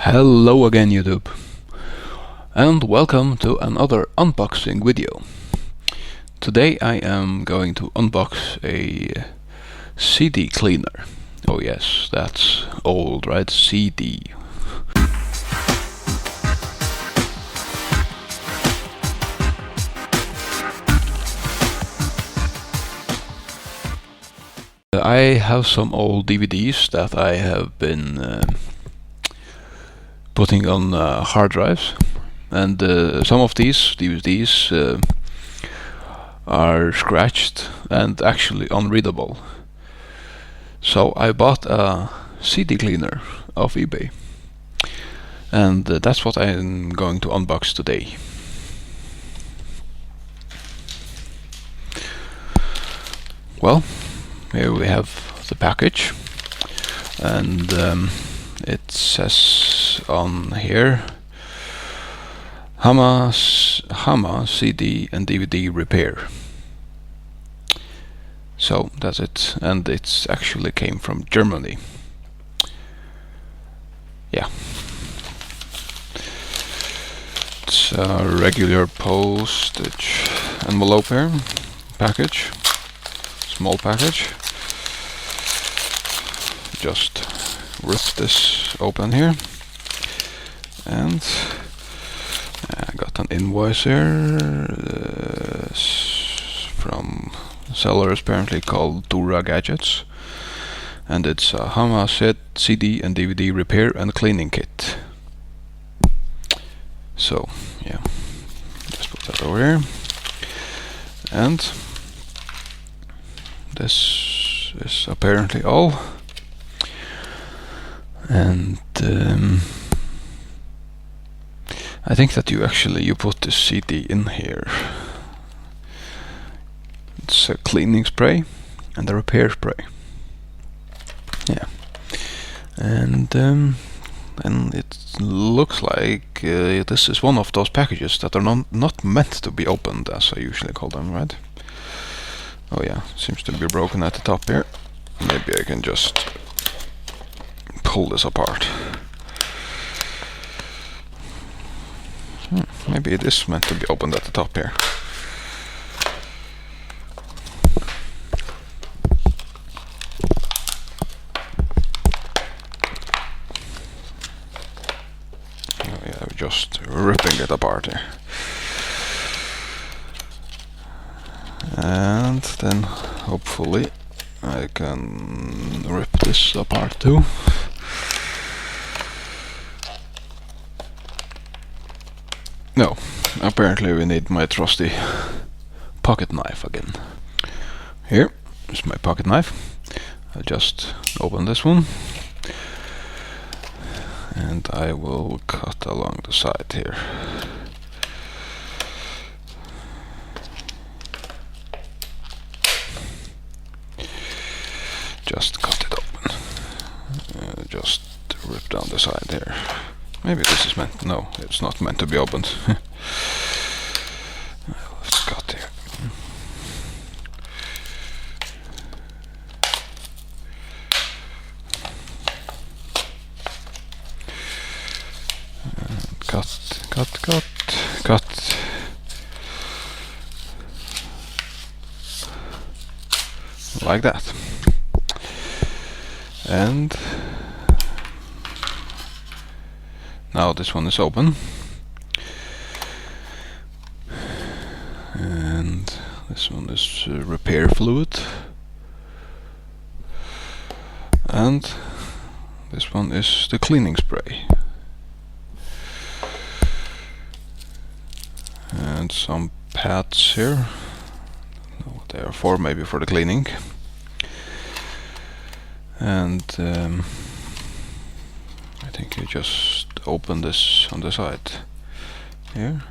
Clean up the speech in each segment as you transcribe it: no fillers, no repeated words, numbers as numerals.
Hello again, YouTube, and welcome to another unboxing video. Today I am going to unbox a CD cleaner. Oh yes, that's old, right? CD. I have some old DVDs that I have been putting on hard drives, and some of these DVDs are scratched and actually unreadable. So I bought a CD cleaner off eBay, and that's what I'm going to unbox today. Well, here we have the package, and it says on here HAMA CD and DVD repair. So that's it, and it's actually came from Germany. Yeah, it's a regular postage envelope here, package, small package. Just rip this open here, and I got an invoice here from sellers apparently called Dura Gadgets, and it's a HAMA CD and DVD repair and cleaning kit. So yeah, just put that over here, and this is apparently all. And I think that you put the CD in here. It's a cleaning spray and a repair spray. Yeah, and it looks like this is one of those packages that are not meant to be opened, as I usually call them, right? Oh yeah, seems to be broken at the top here. Maybe I can just pull this apart. Maybe it is meant to be opened at the top here. Oh yeah, we're just ripping it apart here. And then hopefully I can rip this apart too. No, apparently we need my trusty pocket knife again. Here is my pocket knife. I'll just open this one, and I will cut along the side here. Just cut it open. Just rip down the side here. Maybe this is meant. No, it's not meant to be opened. Let's cut here. Cut. Like that. And now this one is open, and this one is repair fluid, and this one is the cleaning spray, and some pads here. I don't know what they are for, maybe for the cleaning. And I think you just open this on the side here.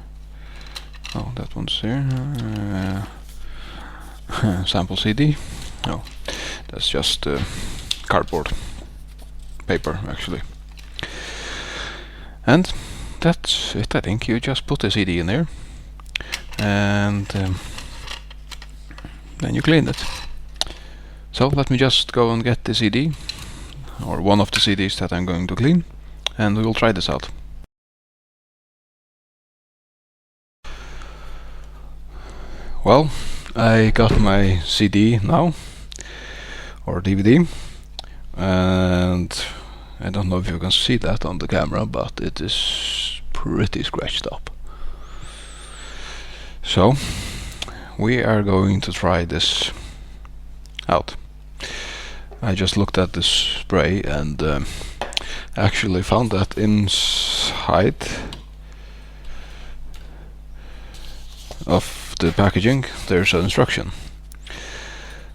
Oh, that one's here. Sample CD. No, that's just cardboard paper actually. And that's it. I think you just put the CD in there, and then you clean it. So let me just go and get the CD, or one of the CDs that I'm going to clean, and we will try this out. Well, I got my CD now, or DVD, and I don't know if you can see that on the camera, but it is pretty scratched up. So we are going to try this out. I just looked at this spray and actually found that inside of the packaging there's an instruction.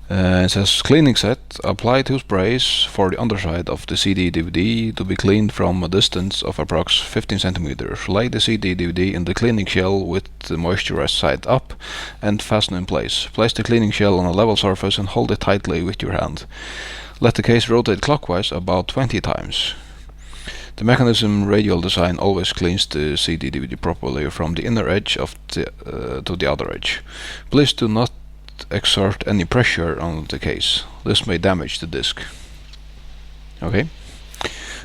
It says cleaning set, apply 2 sprays for the underside of the CD DVD to be cleaned from a distance of approx 15 centimeters. Lay the CD DVD in the cleaning shell with the moisturized side up and fasten in place. Place the cleaning shell on a level surface and hold it tightly with your hand. Let the case rotate clockwise about 20 times. The mechanism radial design always cleans the CD DVD properly from the inner edge of to the outer edge. Please do not exert any pressure on the case. This may damage the disc. Okay.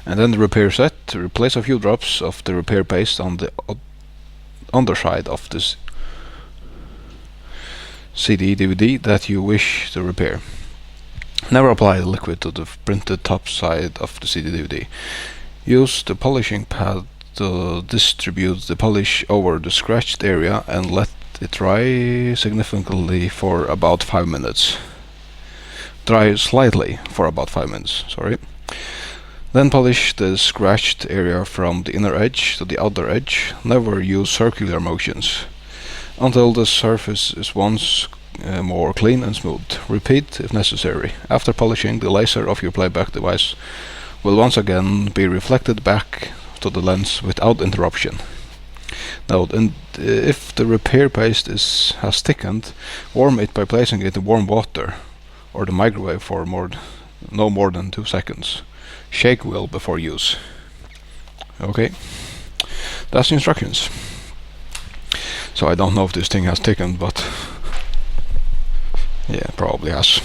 And then the repair set. Replace a few drops of the repair paste on the underside of this CD DVD that you wish to repair. Never apply the liquid to the printed top side of the CD DVD. Use the polishing pad to distribute the polish over the scratched area and let it dry significantly for about 5 minutes. Dry slightly for about 5 minutes, sorry. Then polish the scratched area from the inner edge to the outer edge. Never use circular motions until the surface is once more clean and smooth. Repeat if necessary. After polishing, the laser of your playback device will once again be reflected back to the lens without interruption. Now, if the repair paste has thickened, warm it by placing it in warm water or the microwave for no more than 2 seconds. Shake well before use. Okay, that's the instructions. So I don't know if this thing has thickened, but yeah, probably has.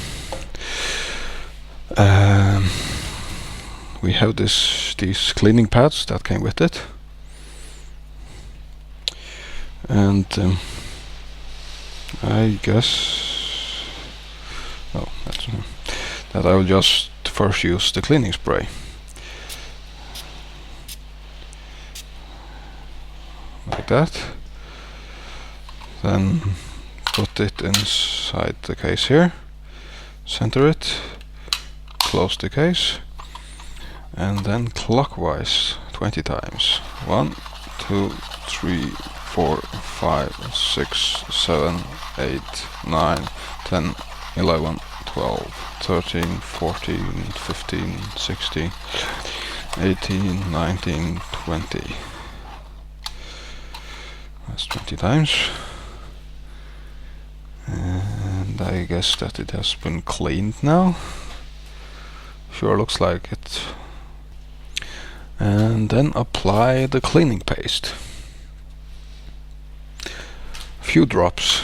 We have these cleaning pads that came with it. And I guess that I will just first use the cleaning spray. Like that. Then put it inside the case here. Center it. Close the case. And then clockwise 20 times. 1, 2, 3, 4, 5, 6, 7, 8, 9, 10, 11, 12, 13, 14, 15, 16, 18, 19, 20. That's 20 times. And I guess that it has been cleaned now. Sure looks like it. And then apply the cleaning paste. Few drops.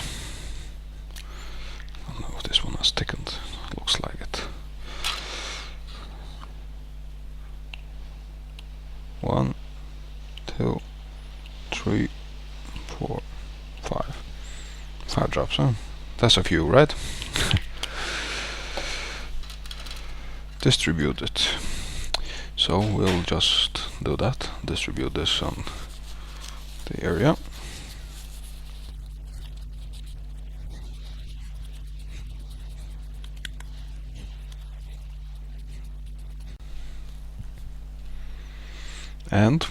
I don't know if this one has thickened. Looks like it. 1, 2, 3, 4, 5. 5 drops, huh? That's a few, right? Distribute it. So we'll just do that. Distribute this on the area. And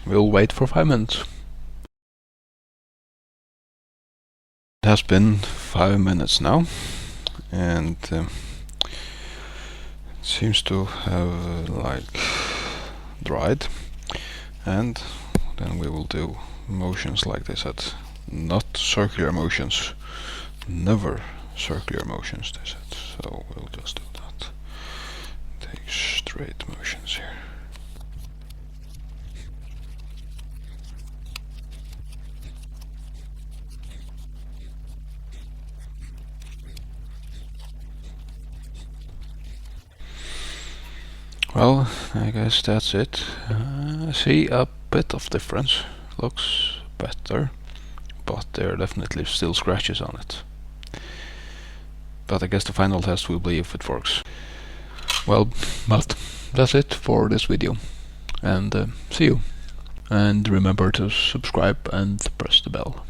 we'll wait for 5 minutes. It has been 5 minutes now, and it seems to have dried. And then we will do motions like they said, not circular motions, never circular motions they said. So we'll just do that. Take straight motions here. Well, I guess that's it. I see a bit of difference. Looks better, but there are definitely still scratches on it. But I guess the final test will be if it works. Well, but that's it for this video, and see you. And remember to subscribe and press the bell.